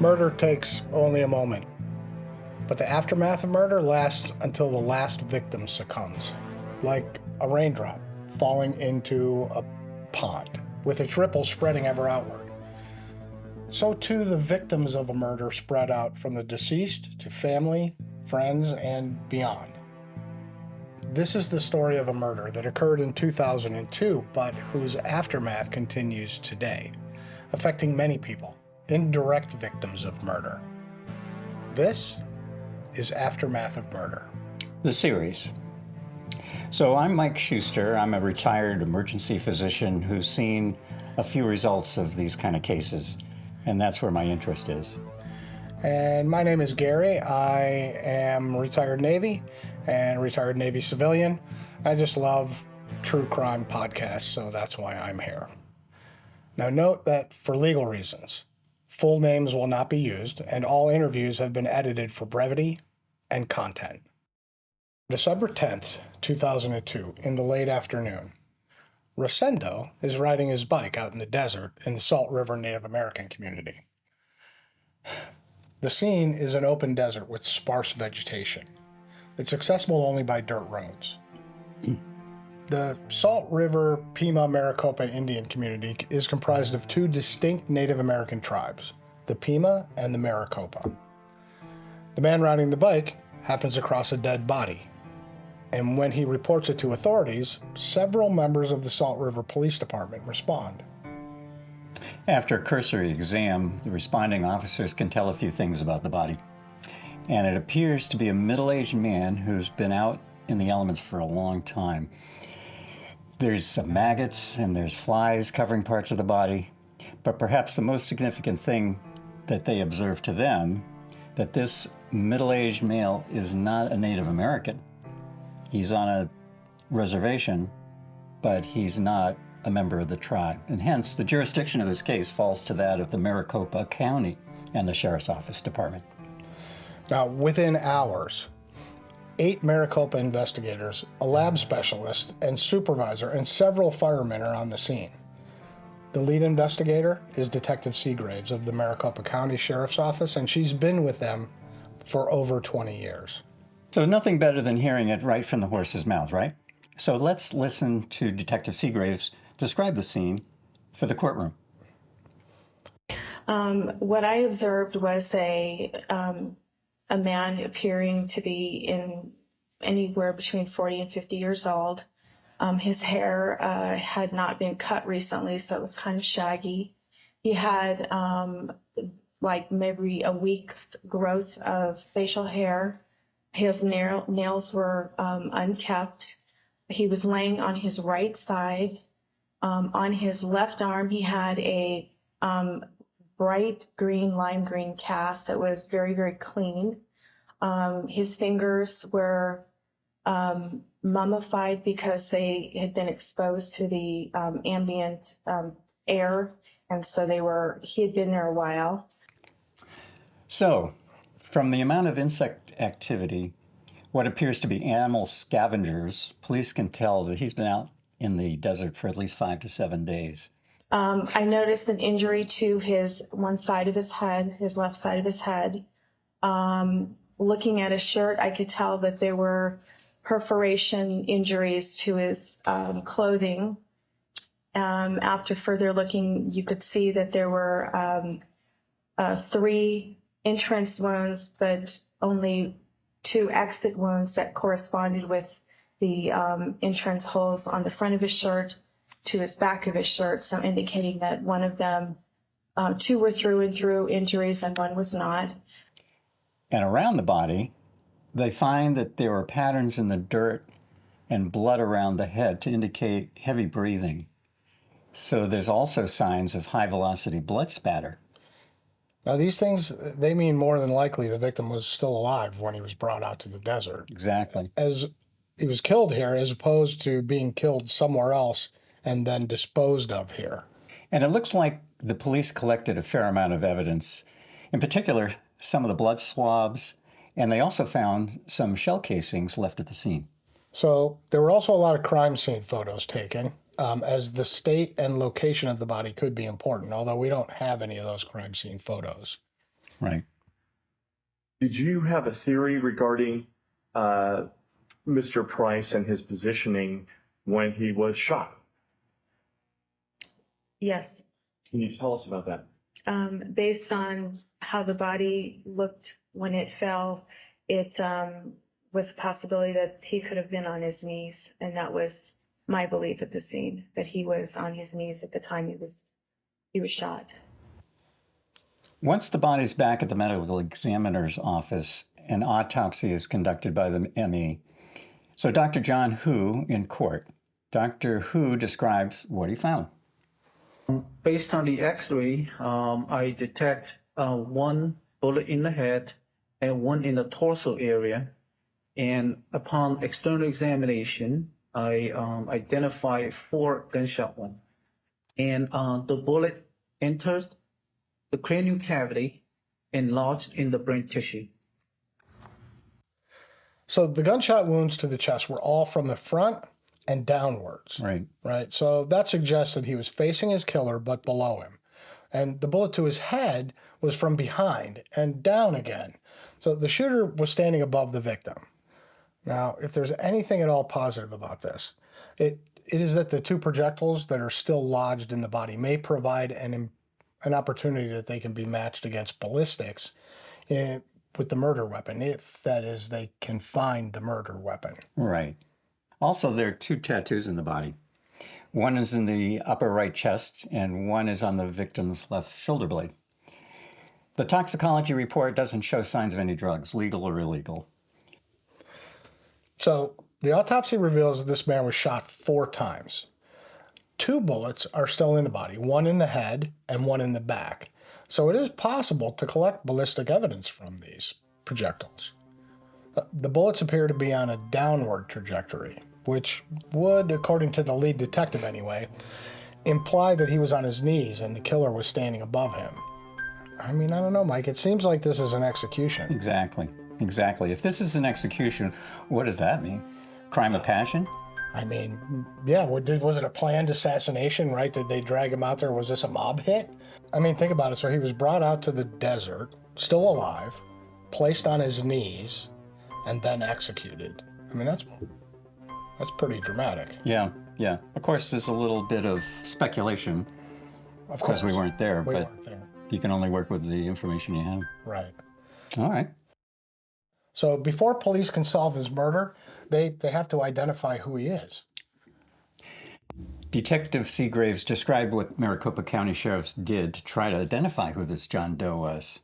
Murder takes only a moment, but the aftermath of murder lasts until the last victim succumbs, like a raindrop falling into a pond, with its ripples spreading ever outward. So too the victims of a murder spread out from the deceased to family, friends, and beyond. This is the story of a murder that occurred in 2002, but whose aftermath continues today, affecting many people, indirect victims of murder. This is Aftermath of Murder. The series. So I'm Mike Schuster. I'm a retired emergency physician who's seen a few results of these kind of cases, and that's where my interest is. And my name is Gary. I am retired Navy and retired Navy civilian. I just love true crime podcasts, so that's why I'm here. Now note that for legal reasons, full names will not be used, and all interviews have been edited for brevity and content. December 10th, 2002, in the late afternoon, Rosendo is riding his bike out in the desert in the Salt River Native American community. The scene is an open desert with sparse vegetation. It's accessible only by dirt roads. The Salt River Pima Maricopa Indian community is comprised of two distinct Native American tribes, the Pima and the Maricopa. The man riding the bike happens across a dead body, and when he reports it to authorities, several members of the Salt River Police Department respond. After a cursory exam, the responding officers can tell a few things about the body. And it appears to be a middle-aged man who's been out in the elements for a long time. There's some maggots and there's flies covering parts of the body, but perhaps the most significant thing that they observe to them, that this middle-aged male is not a Native American. He's on a reservation, but he's not a member of the tribe, and hence the jurisdiction of this case falls to that of the Maricopa County and the Sheriff's Office Department. Now, within hours, 8 Maricopa investigators, a lab specialist and supervisor, and several firemen are on the scene. The lead investigator is Detective Seagraves of the Maricopa County Sheriff's Office, and she's been with them for over 20 years. So nothing better than hearing it right from the horse's mouth, right? So let's listen to Detective Seagraves describe the scene for the courtroom. What I observed was a man appearing to be in anywhere between 40 and 50 years old. His hair had not been cut recently, so it was kind of shaggy. He had like maybe a week's growth of facial hair. His nails were unkept. He was laying on his right side. On his left arm, he had a bright green, lime green cast that was very, very clean. His fingers were mummified because they had been exposed to the ambient air, and so he had been there a while. So, from the amount of insect activity, what appears to be animal scavengers, police can tell that he's been out in the desert for at least 5 to 7 days. I noticed an injury to one side of his head, his left side of his head. Looking at his shirt, I could tell that there were perforation injuries to his clothing. After further looking, you could see that there were 3 entrance wounds, but only 2 exit wounds that corresponded with the entrance holes on the front of his shirt to his back of his shirt, so indicating that one of them, 2 were through and through injuries and 1 was not. And around the body, they find that there were patterns in the dirt and blood around the head to indicate heavy breathing. So there's also signs of high-velocity blood spatter. Now, these things, they mean more than likely the victim was still alive when he was brought out to the desert. Exactly. As he was killed here, as opposed to being killed somewhere else and then disposed of here. And it looks like the police collected a fair amount of evidence, in particular, some of the blood swabs, and they also found some shell casings left at the scene. So there were also a lot of crime scene photos taken, as the state and location of the body could be important, although we don't have any of those crime scene photos. Right. Did you have a theory regarding Mr. Price and his positioning when he was shot? Yes. Can you tell us about that? Based on how the body looked when it fell, it was a possibility that he could have been on his knees. And that was my belief at the scene, that he was on his knees at the time he was shot. Once the body's back at the medical examiner's office, an autopsy is conducted by the ME. So Dr. John Hu in court. Dr. Hu describes what he found. Based on the X-ray, I detect one bullet in the head and one in the torso area. And upon external examination, I identify 4 gunshot wounds. And the bullet entered the cranial cavity and lodged in the brain tissue. So the gunshot wounds to the chest were all from the front and downwards. Right. So that suggests that he was facing his killer, but below him. And the bullet to his head was from behind and down again. So the shooter was standing above the victim. Now, if there's anything at all positive about this, it is that the 2 projectiles that are still lodged in the body may provide an opportunity that they can be matched against ballistics with the murder weapon, if that is, they can find the murder weapon. Right. Also, there are 2 tattoos in the body. One is in the upper right chest, and one is on the victim's left shoulder blade. The toxicology report doesn't show signs of any drugs, legal or illegal. So the autopsy reveals that this man was shot 4 times. 2 bullets are still in the body, one in the head and one in the back. So it is possible to collect ballistic evidence from these projectiles. The bullets appear to be on a downward trajectory, which would, according to the lead detective anyway, imply that he was on his knees and the killer was standing above him. I mean, I don't know, Mike. It seems like this is an execution. Exactly. If this is an execution, what does that mean? Crime of passion? I mean, yeah, was it a planned assassination, right? Did they drag him out there? Was this a mob hit? I mean, think about it. So he was brought out to the desert, still alive, placed on his knees, and then executed. I mean, that's pretty dramatic. Yeah. Of course, there's a little bit of speculation. Of course. Because we weren't there, We but weren't there. you can only work with the information you have. Right. All right. So before police can solve his murder, they have to identify who he is. Detective Seagraves described what Maricopa County Sheriffs did to try to identify who this John Doe was.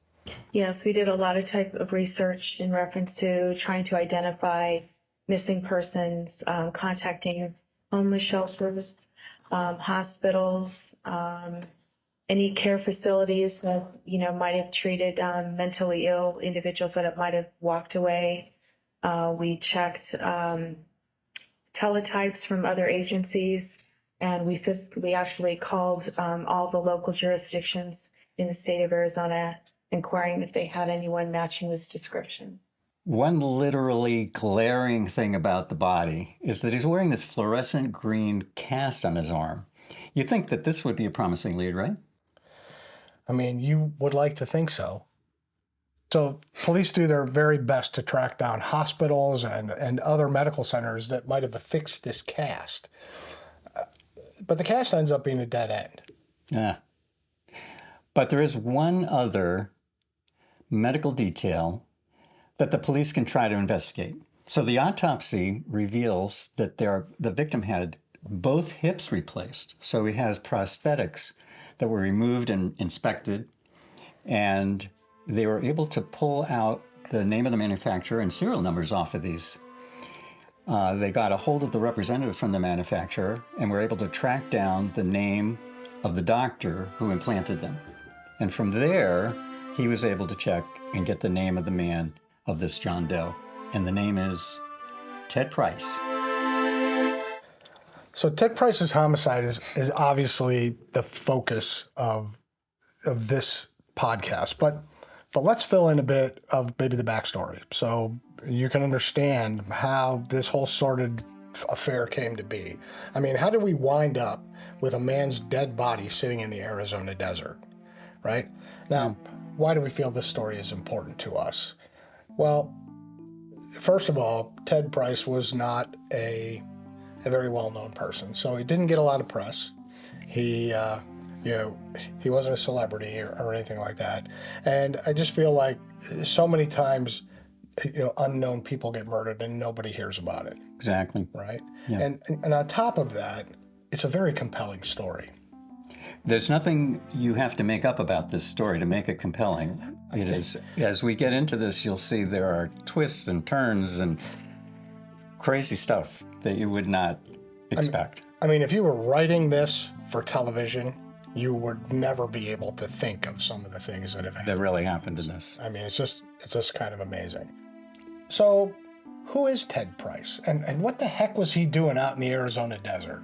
Yes, we did a lot of type of research in reference to trying to identify missing persons, contacting homeless shelters, hospitals, any care facilities that, might have treated mentally ill individuals that might have walked away. We checked teletypes from other agencies, and we actually called all the local jurisdictions in the state of Arizona, inquiring if they had anyone matching this description. One literally glaring thing about the body is that he's wearing this fluorescent green cast on his arm. You'd think that this would be a promising lead, right? I mean, you would like to think so. So police do their very best to track down hospitals and other medical centers that might have affixed this cast. But the cast ends up being a dead end. Yeah. But there is one other medical detail that the police can try to investigate. So the autopsy reveals that the victim had both hips replaced. So he has prosthetics that were removed and inspected, and they were able to pull out the name of the manufacturer and serial numbers off of these. They got a hold of the representative from the manufacturer and were able to track down the name of the doctor who implanted them. And from there, he was able to check and get the name of the man of this John Doe. And the name is Ted Price. So Ted Price's homicide is obviously the focus of this podcast, but let's fill in a bit of maybe the backstory so you can understand how this whole sordid affair came to be. I mean, how did we wind up with a man's dead body sitting in the Arizona desert? right? Now, why do we feel this story is important to us? Well, first of all, Ted Price was not a very well-known person, so he didn't get a lot of press. He, he wasn't a celebrity or anything like that. And I just feel like so many times, unknown people get murdered and nobody hears about it, Exactly. right? Yeah. And on top of that, it's a very compelling story. There's nothing you have to make up about this story to make it compelling. It is, as we get into this, you'll see there are twists and turns and crazy stuff that you would not expect. I mean, if you were writing this for television, you would never be able to think of some of the things that have happened. That really happened in this. I mean, it's just kind of amazing. So, who is Ted Price? And what the heck was he doing out in the Arizona desert?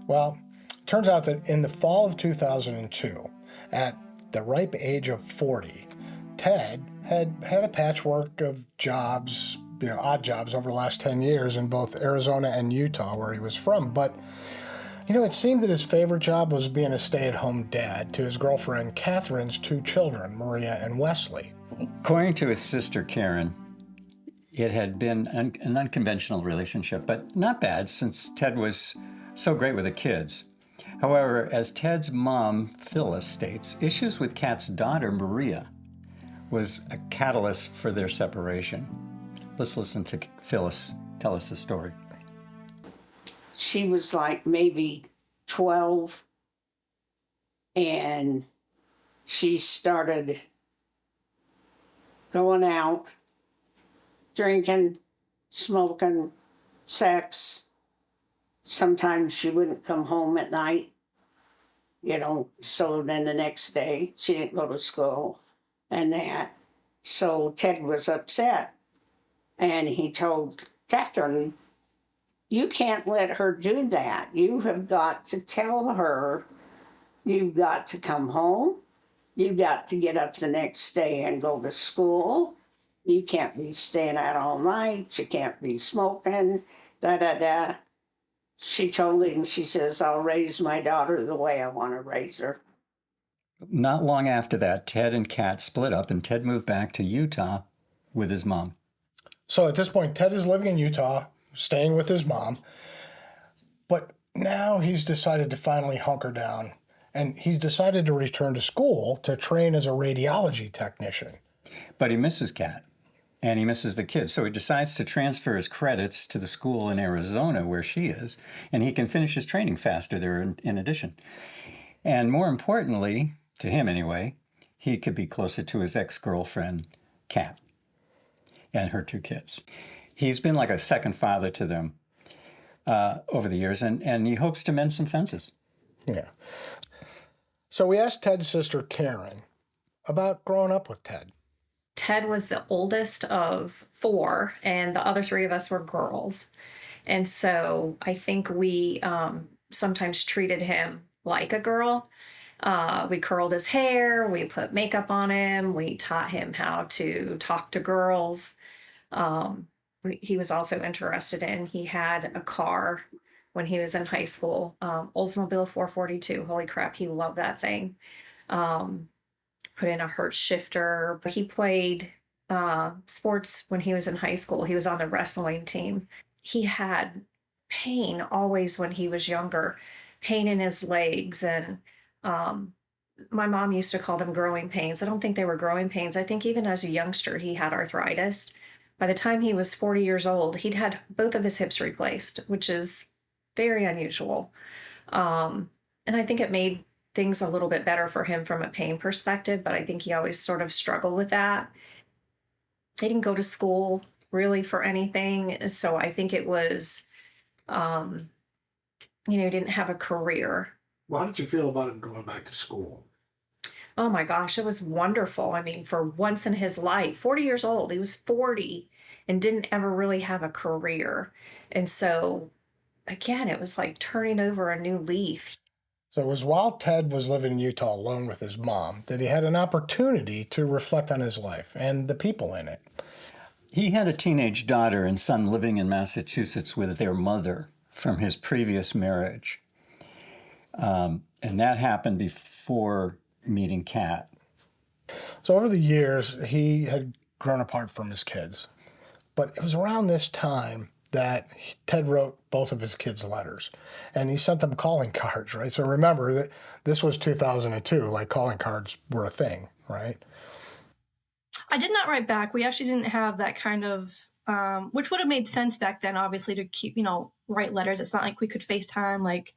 Well, it turns out that in the fall of 2002, at the ripe age of 40, Ted had a patchwork of jobs, odd jobs over the last 10 years in both Arizona and Utah, where he was from. But, it seemed that his favorite job was being a stay-at-home dad to his girlfriend Catherine's 2 children, Maria and Wesley. According to his sister Karen, it had been an unconventional relationship, but not bad since Ted was so great with the kids. However, as Ted's mom, Phyllis, states, issues with Kat's daughter, Maria, was a catalyst for their separation. Let's listen to Phyllis tell us the story. She was like maybe 12, and she started going out, drinking, smoking, sex. Sometimes she wouldn't come home at night, so then the next day she didn't go to school and that. So Ted was upset, and he told Catherine, you can't let her do that. You have got to tell her you've got to come home. You've got to get up the next day and go to school. You can't be staying out all night. You can't be smoking, da-da-da. She told him, she says, I'll raise my daughter the way I want to raise her. Not long after that, Ted and Kat split up, and Ted moved back to Utah with his mom. So at this point, Ted is living in Utah, staying with his mom. But now he's decided to finally hunker down, and he's decided to return to school to train as a radiology technician. But he misses Kat, and he misses the kids. So he decides to transfer his credits to the school in Arizona where she is, and he can finish his training faster there in addition. And more importantly, to him anyway, he could be closer to his ex-girlfriend, Kat, and her 2 kids. He's been like a second father to them over the years, and he hopes to mend some fences. Yeah. So we asked Ted's sister, Karen, about growing up with Ted. Ted was the oldest of 4, and the other 3 of us were girls. And so I think we sometimes treated him like a girl. We curled his hair, we put makeup on him, we taught him how to talk to girls. He was also interested in, he had a car when he was in high school, Oldsmobile 442. Holy crap, he loved that thing. Put in a Hertz shifter. He played sports when he was in high school. He was on the wrestling team. He had pain always when he was younger, pain in his legs. And my mom used to call them growing pains. I don't think they were growing pains. I think even as a youngster, he had arthritis. By the time he was 40 years old, he'd had both of his hips replaced, which is very unusual. And I think it made things a little bit better for him from a pain perspective, but I think he always sort of struggled with that. He didn't go to school really for anything. So I think it was, he didn't have a career. Well, how did you feel about him going back to school? Oh my gosh, it was wonderful. I mean, for once in his life, 40 years old, he was 40 and didn't ever really have a career. And so, again, it was like turning over a new leaf. So it was while Ted was living in Utah alone with his mom that he had an opportunity to reflect on his life and the people in it. He had a teenage daughter and son living in Massachusetts with their mother from his previous marriage. And that happened before meeting Kat. So over the years, he had grown apart from his kids. But it was around this time that Ted wrote both of his kids letters, and he sent them calling cards, right? So remember that this was 2002, like calling cards were a thing, right? I did not write back. We actually didn't have that kind of, which would have made sense back then, obviously, to keep, write letters. It's not like we could FaceTime, like,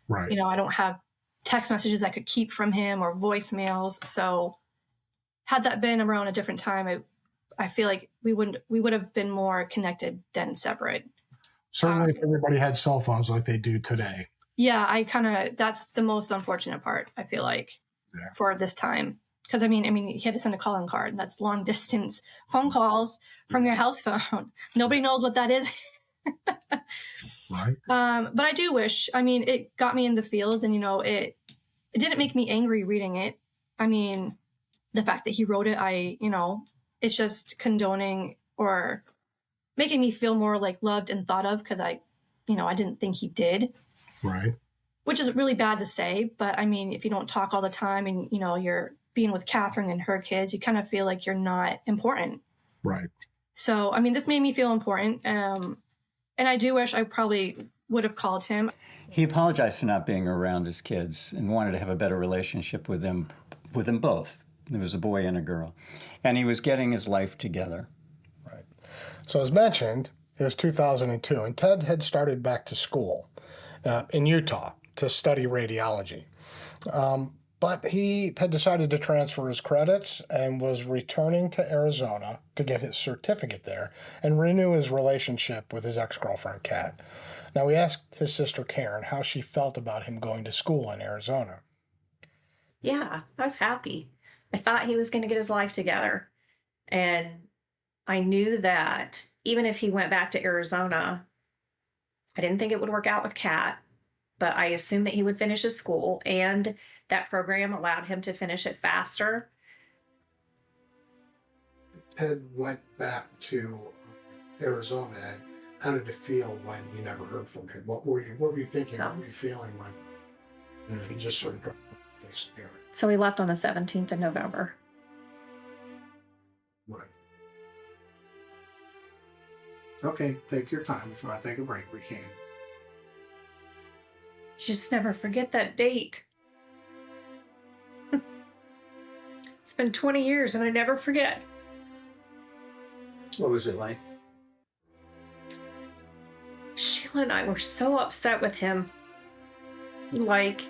Right. I don't have text messages I could keep from him or voicemails. So had that been around a different time, I feel like we would have been more connected than separate. Certainly if everybody had cell phones like they do today. Yeah, that's the most unfortunate part, I feel like, Yeah. for this time. Because I mean, he had to send a calling card, and that's long distance phone calls from your house phone. Nobody knows what that is. Right. But I do wish. I mean, it got me in the fields, and it didn't make me angry reading it. I mean, the fact that he wrote it, it's just condoning or making me feel more like loved and thought of, because I didn't think he did. Right. Which is really bad to say, but I mean, if you don't talk all the time and you're being with Catherine and her kids, you kind of feel like you're not important. Right. So, I mean, this made me feel important. And I do wish I probably would have called him. He apologized for not being around his kids and wanted to have a better relationship with them both. There was a boy and a girl. And he was getting his life together. Right. So as mentioned, it was 2002, and Ted had started back to school in Utah to study radiology. But he had decided to transfer his credits and was returning to Arizona to get his certificate there and renew his relationship with his ex-girlfriend, Kat. Now, we asked his sister, Karen, how she felt about him going to school in Arizona. Yeah, I was happy. I thought he was going to get his life together. And I knew that even if he went back to Arizona, I didn't think it would work out with Kat, but I assumed that he would finish his school, and that program allowed him to finish it faster. Ted went back to Arizona, and how did it feel when you never heard from him? What were you thinking? What were you feeling when he just sort of dropped this spirit? So he left on the 17th of November. Right. Okay, take your time. If you want to take a break, we can. You just never forget that date. It's been 20 years and I never forget. What was it like? Sheila and I were so upset with him. Like,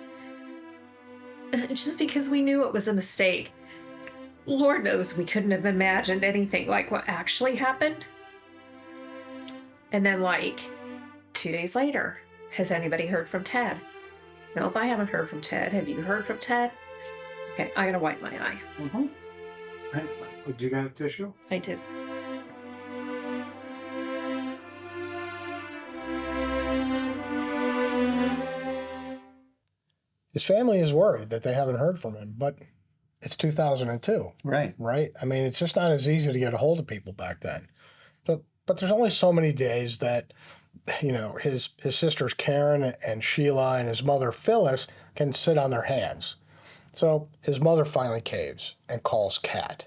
just because we knew it was a mistake. Lord knows we couldn't have imagined anything like what actually happened. And then, like, 2 days later, has anybody heard from Ted? Nope, I haven't heard from Ted. Have you heard from Ted? Okay, I gotta wipe my eye. Mm-hmm. Hey, do you got a tissue? I do. His family is worried that they haven't heard from him, but it's 2002. Right. Right? I mean, it's just not as easy to get a hold of people back then. But there's only so many days that, his sisters Karen and Sheila and his mother Phyllis can sit on their hands. So his mother finally caves and calls Kat.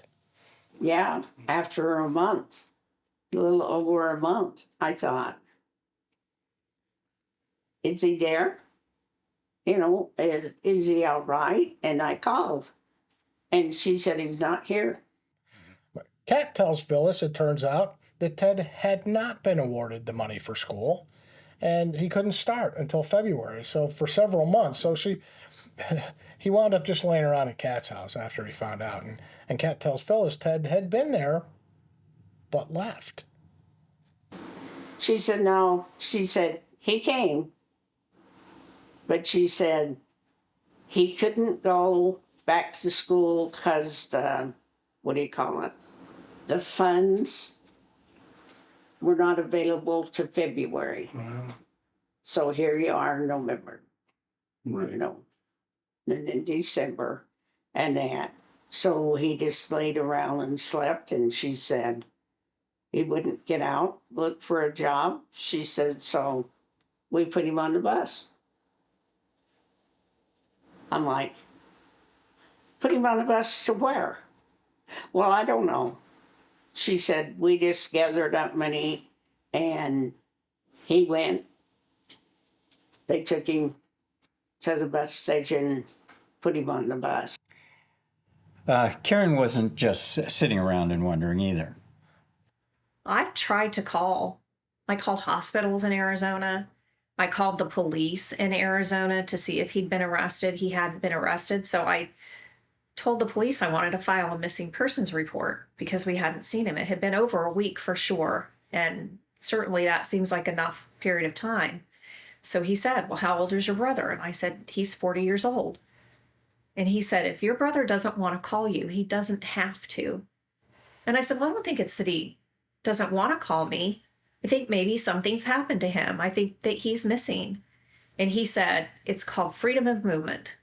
Yeah, after a month, a little over a month, I thought, is he there? Is he all right? And I called, and she said he's not here. Kat tells Phyllis, it turns out, that Ted had not been awarded the money for school, and he couldn't start until February, so for several months. So he wound up just laying around at Kat's house after he found out, and Kat tells Phyllis Ted had been there, but left. She said, no. She said, he came, but she said he couldn't go back to school because the funds were not available to February. So here you are in November. Right. And in December and that. So he just laid around and slept, and she said he wouldn't get out, look for a job. She said, so we put him on the bus. I'm like, Put him on a bus to where? Well, I don't know. She said, we just gathered up money and he went. They took him to the bus station, put him on the bus. Karen wasn't just sitting around and wondering either. I tried to call. I called hospitals in Arizona. I called the police in Arizona to see if he'd been arrested. He hadn't been arrested. So I told the police I wanted to file a missing persons report because we hadn't seen him. It had been over a week for sure. And certainly that seems like enough period of time. So he said, well, how old is your brother? And I said, he's 40 years old. And he said, if your brother doesn't want to call you, he doesn't have to. And I said, well, I don't think it's that he doesn't want to call me. I think maybe something's happened to him. I think that he's missing. And he said, it's called freedom of movement.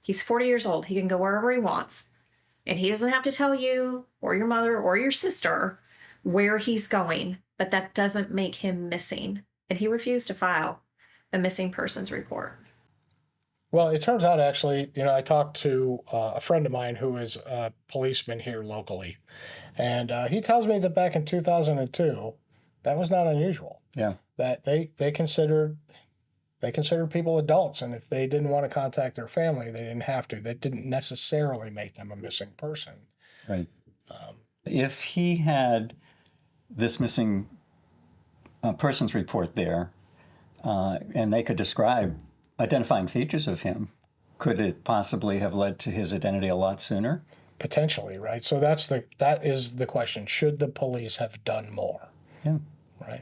He's 40 years old. He can go wherever he wants. And he doesn't have to tell you or your mother or your sister where he's going. But that doesn't make him missing. And he refused to file a missing persons report. Well, it turns out actually, I talked to a friend of mine who is a policeman here locally, and he tells me that back in 2002, that was not unusual. Yeah. That they considered people adults, and if they didn't want to contact their family, they didn't have to. That didn't necessarily make them a missing person. Right. If he had this missing persons report there, and they could describe identifying features of him, could it possibly have led to his identity a lot sooner? Potentially, right? So that is the question. Should the police have done more? Yeah. Right.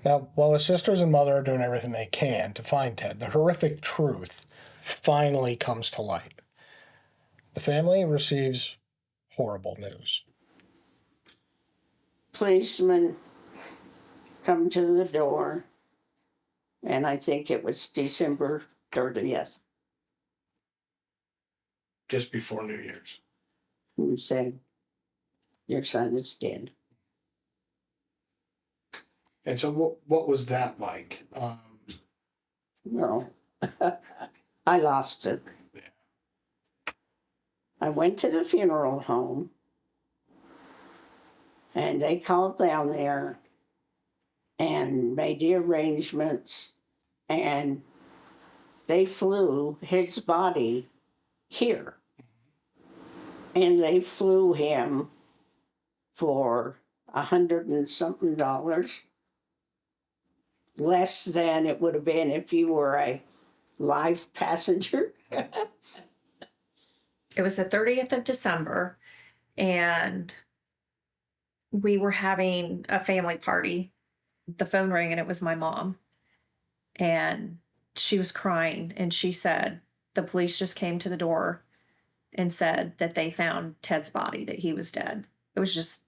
Now, while his sisters and mother are doing everything they can to find Ted, the horrific truth finally comes to light. The family receives horrible news. Policemen come to the door, and I think it was December 30th, Just before New Year's. who said, your son is dead. And so what was that like? No, I lost it. I went to the funeral home, and they called down there and made the arrangements, and they flew his body here. And they flew him for $100 and something, less than it would have been if you were a live passenger. It was the 30th of December, and we were having a family party. The phone rang, and it was my mom. And she was crying, and she said the police just came to the door and said that they found Ted's body, that he was dead. It was just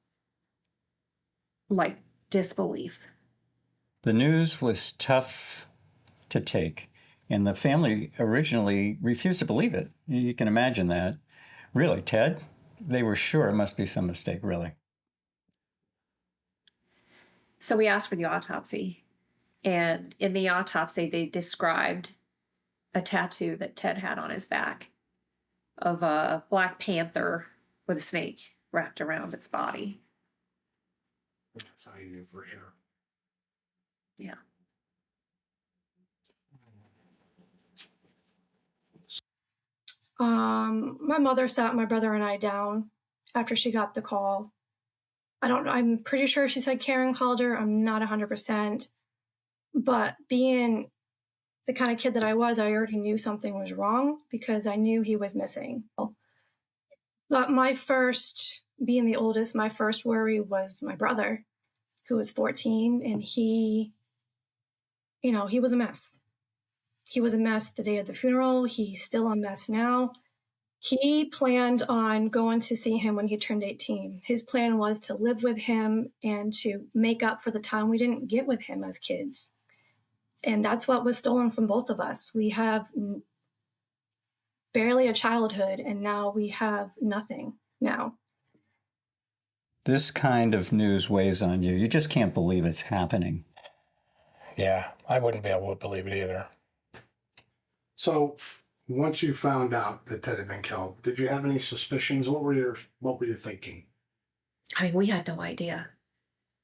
like disbelief. The news was tough to take, and the family originally refused to believe it. You can imagine that. Really, Ted? They were sure it must be some mistake, really. So we asked for the autopsy, and in the autopsy, they described a tattoo that Ted had on his back of a black panther with a snake wrapped around its body. That's how you do for here. Yeah. My mother sat my brother and I down after she got the call. I don't know. I'm pretty sure she said Karen called her. I'm not 100%. But being the kind of kid that I was, I already knew something was wrong because I knew he was missing. But being the oldest, my first worry was my brother, who was 14, and he was a mess. He was a mess the day of the funeral. He's still a mess now. He planned on going to see him when he turned 18. His plan was to live with him and to make up for the time we didn't get with him as kids. And that's what was stolen from both of us. We have barely a childhood, and now we have nothing now. This kind of news weighs on you. You just can't believe it's happening. Yeah, I wouldn't be able to believe it either. So once you found out that Ted had been killed, did you have any suspicions? What were you thinking? I mean, we had no idea.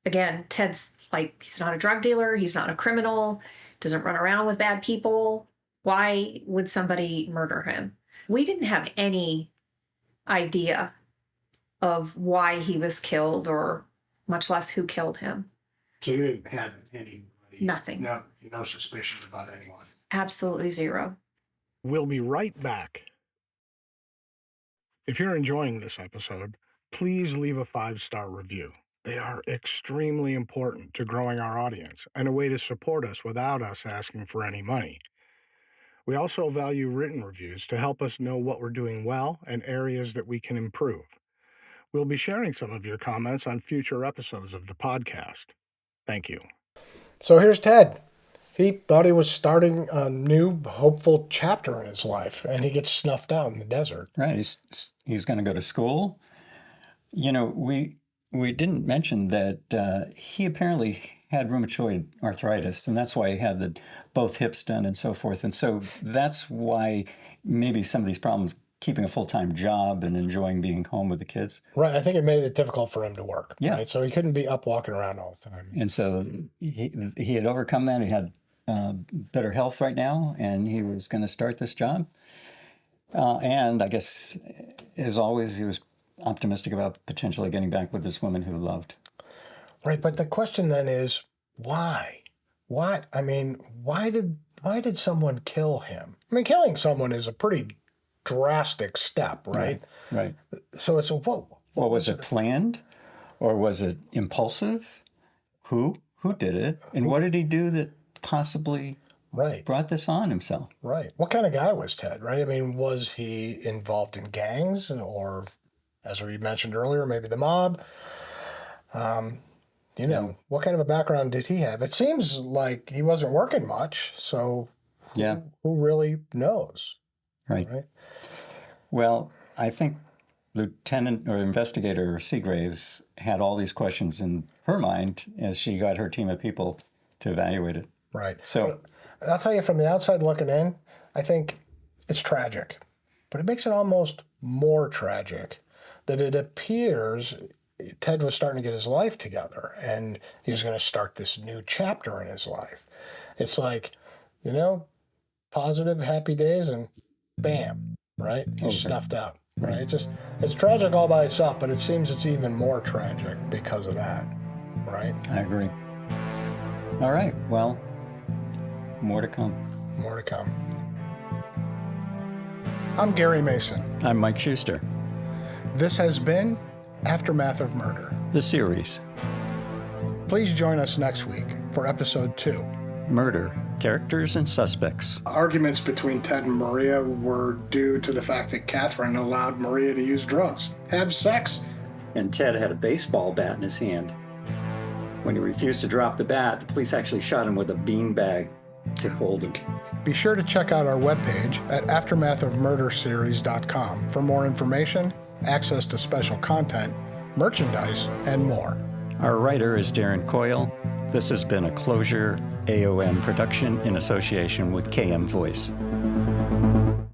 Again, Ted's like, he's not a drug dealer. He's not a criminal. Doesn't run around with bad people. Why would somebody murder him? We didn't have any idea of why he was killed, or much less who killed him. So you didn't have any... Nothing. No suspicions about anyone. Absolutely zero. We'll be right back. If you're enjoying this episode, please leave a 5-star review. They are extremely important to growing our audience and a way to support us without us asking for any money. We also value written reviews to help us know what we're doing well and areas that we can improve. We'll be sharing some of your comments on future episodes of the podcast. Thank you. So here's Ted. He thought he was starting a new, hopeful chapter in his life, and he gets snuffed out in the desert. Right. He's going to go to school. You know, we didn't mention that he apparently had rheumatoid arthritis, and that's why he had both hips done and so forth. And so that's why maybe some of these problems, keeping a full-time job and enjoying being home with the kids. Right. I think it made it difficult for him to work. Yeah. Right? So he couldn't be up walking around all the time. And so he had overcome that. He had better health right now, and he was going to start this job. And I guess, as always, he was optimistic about potentially getting back with this woman who loved. Right. But the question then is, why? What? I mean, why did someone kill him? I mean, killing someone is a pretty drastic step, right? Right. So it's a whoa. Well, was it planned, or was it impulsive? Who did it, and what did he do that possibly brought this on himself? Right. What kind of guy was Ted? Right. I mean, was he involved in gangs, or, as we mentioned earlier, maybe the mob? What kind of a background did he have? It seems like he wasn't working much, so who really knows? Right. Well, I think Lieutenant or Investigator Seagraves had all these questions in her mind as she got her team of people to evaluate it. Right. So I'll tell you, from the outside looking in, I think it's tragic, but it makes it almost more tragic that it appears Ted was starting to get his life together and he was going to start this new chapter in his life. It's like, positive, happy days, and bam, right? He's snuffed out, right? It's tragic all by itself, but it seems it's even more tragic because of that, right? I agree. All right, well, more to come. More to come. I'm Gary Mason. I'm Mike Schuster. This has been Aftermath of Murder, the series. Please join us next week for episode 2. Murder, Characters and Suspects. Arguments between Ted and Maria were due to the fact that Catherine allowed Maria to use drugs, have sex. And Ted had a baseball bat in his hand. When he refused to drop the bat, the police actually shot him with a beanbag to hold him. Be sure to check out our webpage at aftermathofmurderseries.com for more information, access to special content, merchandise, and more. Our writer is Darren Coyle. This has been a Closure AOM production in association with KM Voice.